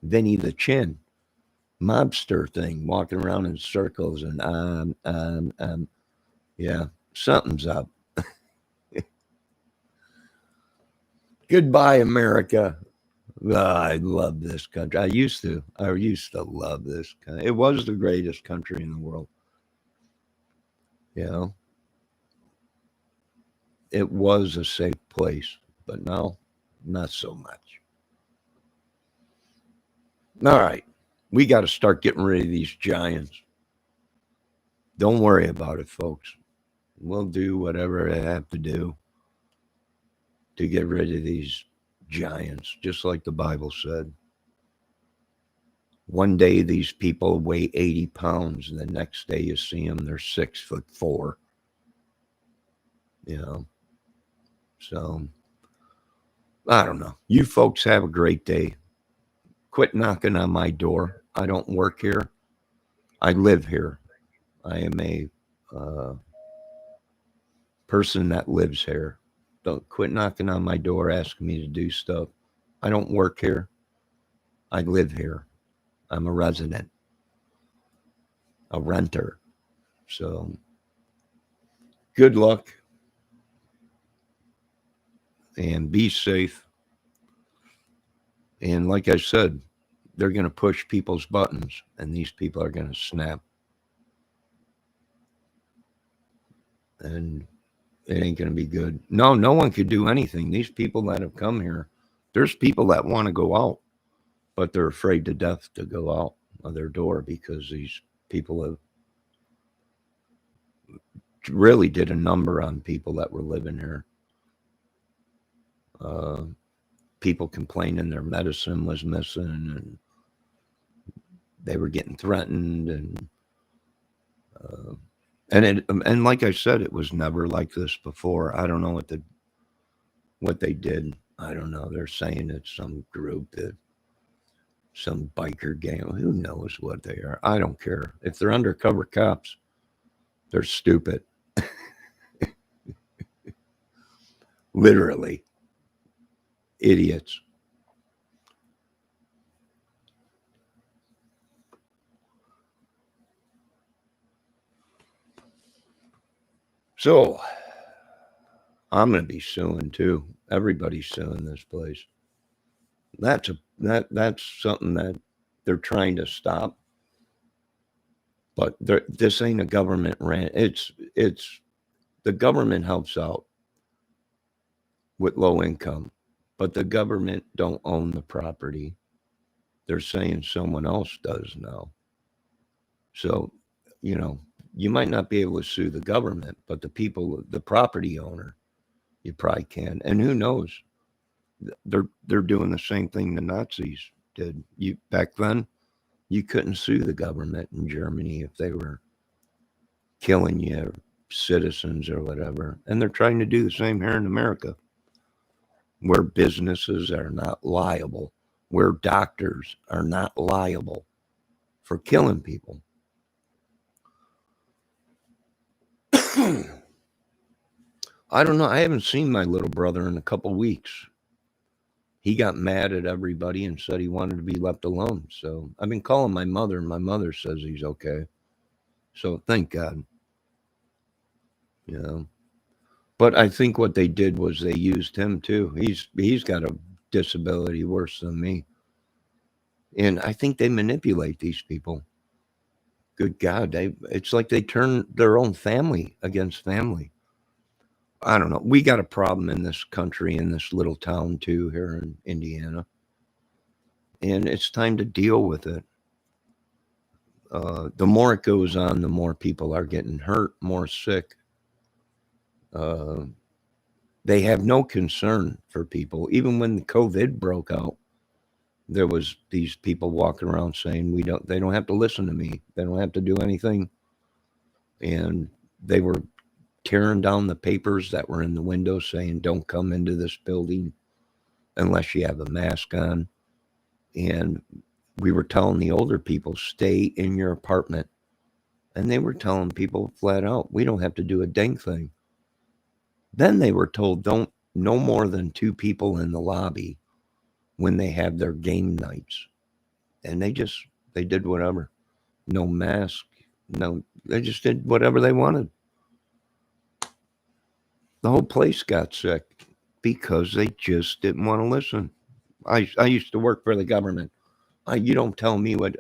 Vinny the Chin mobster thing, walking around in circles and yeah, something's up. Goodbye, America. I love this country. I used to love this country. It was the greatest country in the world. It was a safe place, but now, not so much. All right. We got to start getting rid of these giants. Don't worry about it, folks. We'll do whatever I have to do to get rid of these giants, just like the Bible said. One day these people weigh 80 pounds, and the next day you see them, they're 6'4". So I don't know. You folks have a great day. Quit knocking on my door. I don't work here. I live here. I am a person that lives here. Don't quit knocking on my door asking me to do stuff. I don't work here. I live here. I'm a resident, a renter. So good luck and be safe. And like I said, they're going to push people's buttons, and these people are going to snap. And it ain't going to be good. No one could do anything. These people that have come here, there's people that want to go out, but they're afraid to death to go out of their door because these people have really did a number on people that were living here. People complaining their medicine was missing, and they were getting threatened, and like I said, it was never like this before. I don't know what they did. I don't know. They're saying it's some group some biker gang. Who knows what they are? I don't care. If they're undercover cops, they're stupid. Literally. Idiots. So I'm going to be suing too. Everybody's suing this place. That's something that they're trying to stop. But this ain't a government rant. It's the government helps out with low income, but the government don't own the property. They're saying someone else does now. So, You might not be able to sue the government, but the people, the property owner, you probably can. And who knows? They're doing the same thing the Nazis did. You back then, you couldn't sue the government in Germany if they were killing you, citizens or whatever. And they're trying to do the same here in America, where businesses are not liable, where doctors are not liable for killing people. I don't know. I haven't seen my little brother in a couple weeks. He got mad at everybody and said he wanted to be left alone. So I've been calling my mother, and my mother says he's okay. So thank God. You know. But I think what they did was they used him too. He's got a disability worse than me. And I think they manipulate these people. Good God, it's like they turn their own family against family. I don't know. We got a problem in this country, in this little town too, here in Indiana. And it's time to deal with it. The more it goes on, the more people are getting hurt, more sick. They have no concern for people. Even when the COVID broke out, there was these people walking around saying they don't have to listen to me. They don't have to do anything. And they were tearing down the papers that were in the window saying, don't come into this building unless you have a mask on. And we were telling the older people, stay in your apartment. And they were telling people flat out, we don't have to do a dang thing. Then they were told, no more than 2 people in the lobby when they have their game nights. And they did whatever. No mask. No, they just did whatever they wanted. The whole place got sick because they just didn't want to listen. I used to work for the government. You don't tell me what.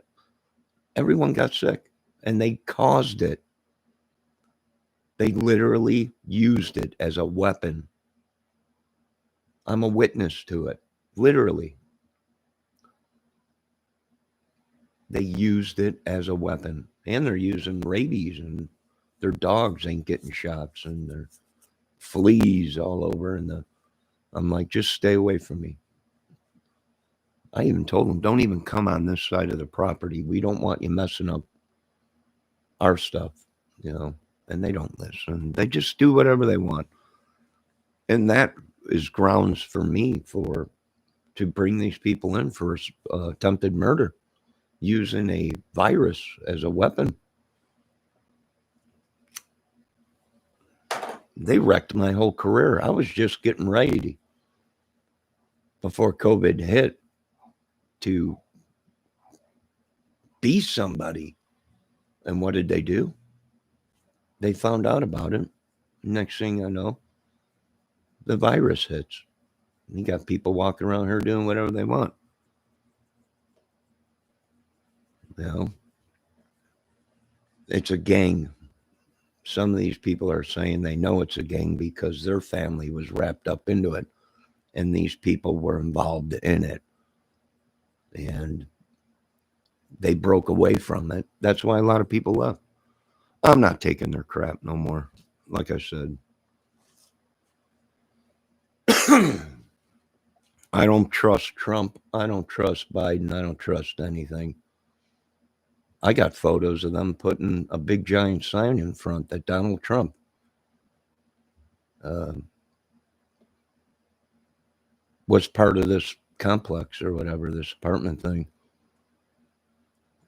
Everyone got sick, and they caused it. They literally used it as a weapon. I'm a witness to it. Literally. They used it as a weapon. And they're using rabies, and their dogs ain't getting shots, and their fleas all over. And I'm like, just stay away from me. I even told them, don't even come on this side of the property. We don't want you messing up our stuff, you know. And they don't listen. They just do whatever they want. And that is grounds for me to bring these people in for attempted murder, using a virus as a weapon. They wrecked my whole career. I was just getting ready before COVID hit to be somebody. And what did they do? They found out about it. Next thing I know, the virus hits. You got people walking around here doing whatever they want. You know, it's a gang. Some of these people are saying they know it's a gang because their family was wrapped up into it, and these people were involved in it. And they broke away from it. That's why a lot of people left. I'm not taking their crap no more. Like I said, I don't trust Trump. I don't trust Biden. I don't trust anything. I got photos of them putting a big giant sign in front that Donald Trump was part of this complex or whatever, this apartment thing.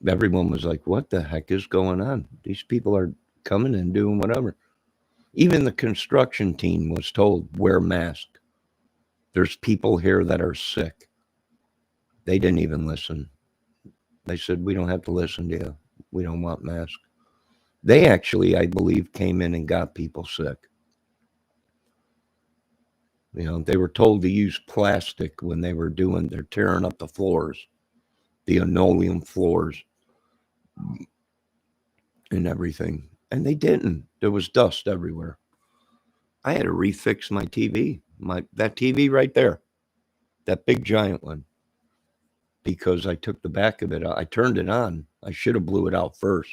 Everyone was like, what the heck is going on? These people are coming and doing whatever. Even the construction team was told, wear mask. There's people here that are sick. They didn't even listen. They said, we don't have to listen to you. We don't want masks. They actually, I believe, came in and got people sick. You know, they were told to use plastic when they're tearing up the floors, the linoleum floors and everything. And they didn't. There was dust everywhere. I had to refix my TV, that TV right there, that big giant one, because I took the back of it out. I turned it on. I should have blew it out first.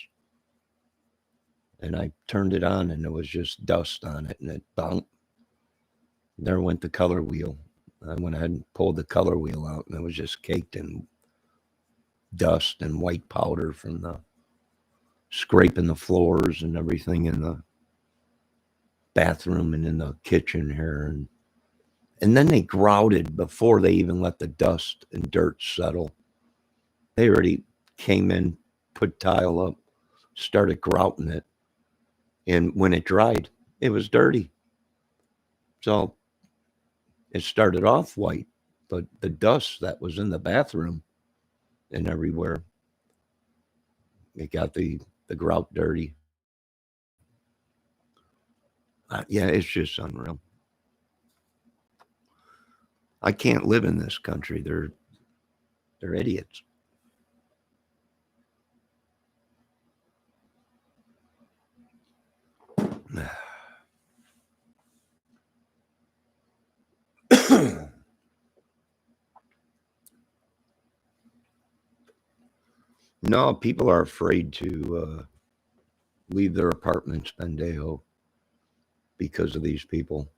and I turned it on, and there was just dust on it, and it bounced. There went the color wheel. I went ahead and pulled the color wheel out, and it was just caked in dust and white powder from the scraping the floors and everything in the bathroom and in the kitchen here. And then they grouted before they even let the dust and dirt settle. They already came in, put tile up, started grouting it. And when it dried, it was dirty. So it started off white, but the dust that was in the bathroom and everywhere, it got the grout dirty. Yeah, it's just unreal. I can't live in this country. They're idiots. No, people are afraid to leave their apartments, Pendejo, because of these people.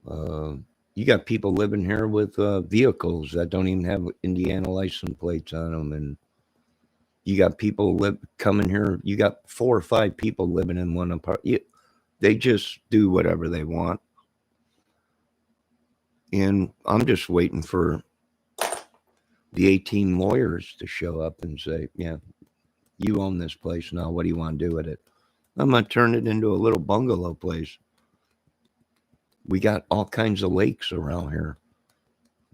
You got people living here with vehicles that don't even have Indiana license plates on them, and you got people coming here. You got 4 or 5 people living in one apartment. They just do whatever they want, and I'm just waiting for the 18 lawyers to show up and say, "Yeah, you own this place now. What do you want to do with it?" I'm gonna turn it into a little bungalow place. We got all kinds of lakes around here.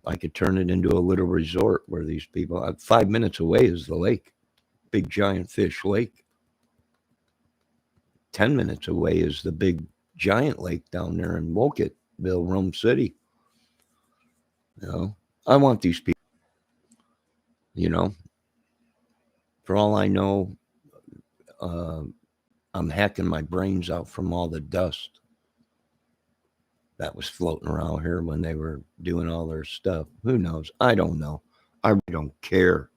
I could turn it into a little resort where these people, 5 minutes away is the lake, big giant fish lake. 10 minutes away is the big giant lake down there in Woketville, Rome City. I want these people, for all I know, I'm hacking my brains out from all the dust that was floating around here when they were doing all their stuff. Who knows? I don't know. I really don't care.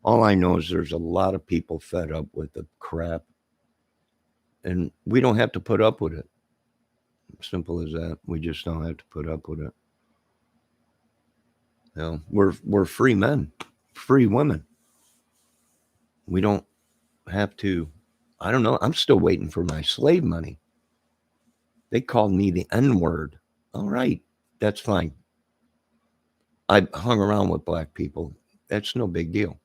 All I know is there's a lot of people fed up with the crap, and we don't have to put up with it. Simple as that. We just don't have to put up with it. We're free men, free women. We don't have to. I don't know. I'm still waiting for my slave money. They called me the N-word. All right, that's fine. I hung around with black people. That's no big deal.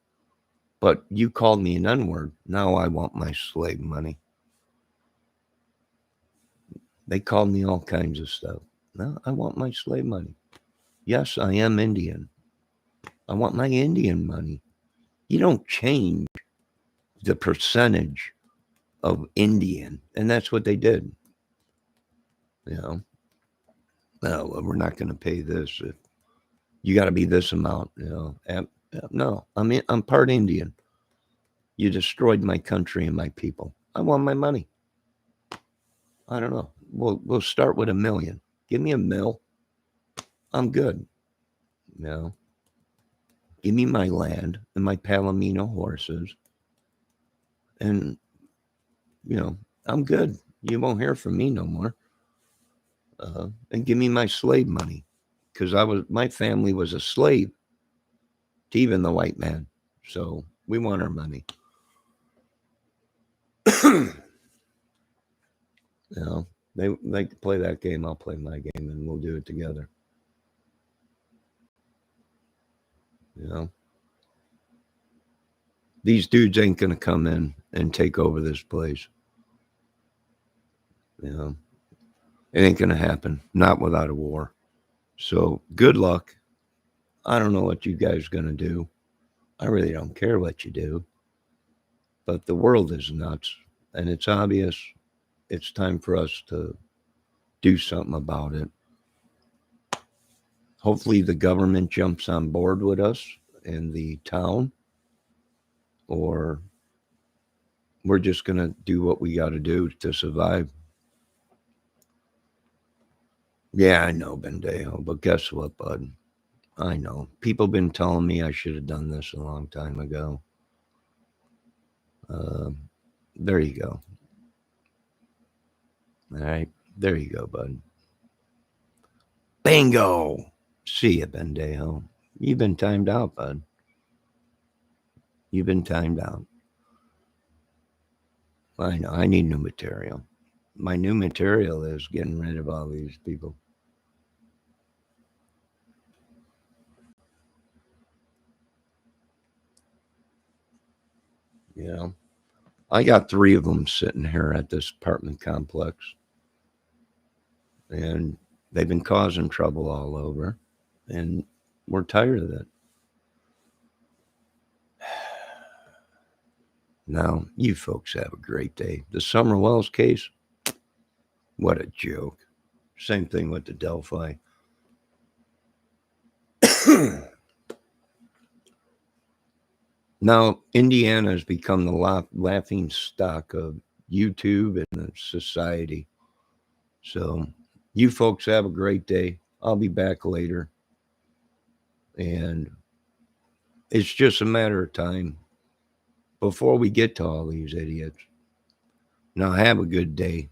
But you called me an N-word. Now I want my slave money. They called me all kinds of stuff. No, I want my slave money. Yes, I am Indian. I want my Indian money. You don't change the percentage of Indian. And that's what they did. No, we're not going to pay this. You got to be this amount. No, I'm part Indian. You destroyed my country and my people. I want my money. I don't know. We'll start with $1 million. Give me $1 million. I'm good. Give me my land and my Palomino horses. And, I'm good. You won't hear from me no more. And give me my slave money. Because my family was a slave to even the white man. So we want our money. They play that game, I'll play my game, and we'll do it together. These dudes ain't going to come in and take over this place. It ain't going to happen. Not without a war. So good luck. I don't know what you guys are going to do. I really don't care what you do. But the world is nuts. And it's obvious it's time for us to do something about it. Hopefully the government jumps on board with us in the town, or we're just going to do what we got to do to survive. Yeah, I know, Bendejo, but guess what, bud? I know. People been telling me I should have done this a long time ago. There you go. All right. There you go, bud. Bingo. See you, Bendejo. You've been timed out, bud. You've been timed out. I know. I need new material. My new material is getting rid of all these people. You know, I got 3 of them sitting here at this apartment complex, and they've been causing trouble all over, and we're tired of it. Now, you folks have a great day. The Summer Wells case, what a joke. Same thing with the Delphi. Now, Indiana has become the laughing stock of YouTube and society. So, you folks have a great day. I'll be back later. And it's just a matter of time before we get to all these idiots. Now, have a good day.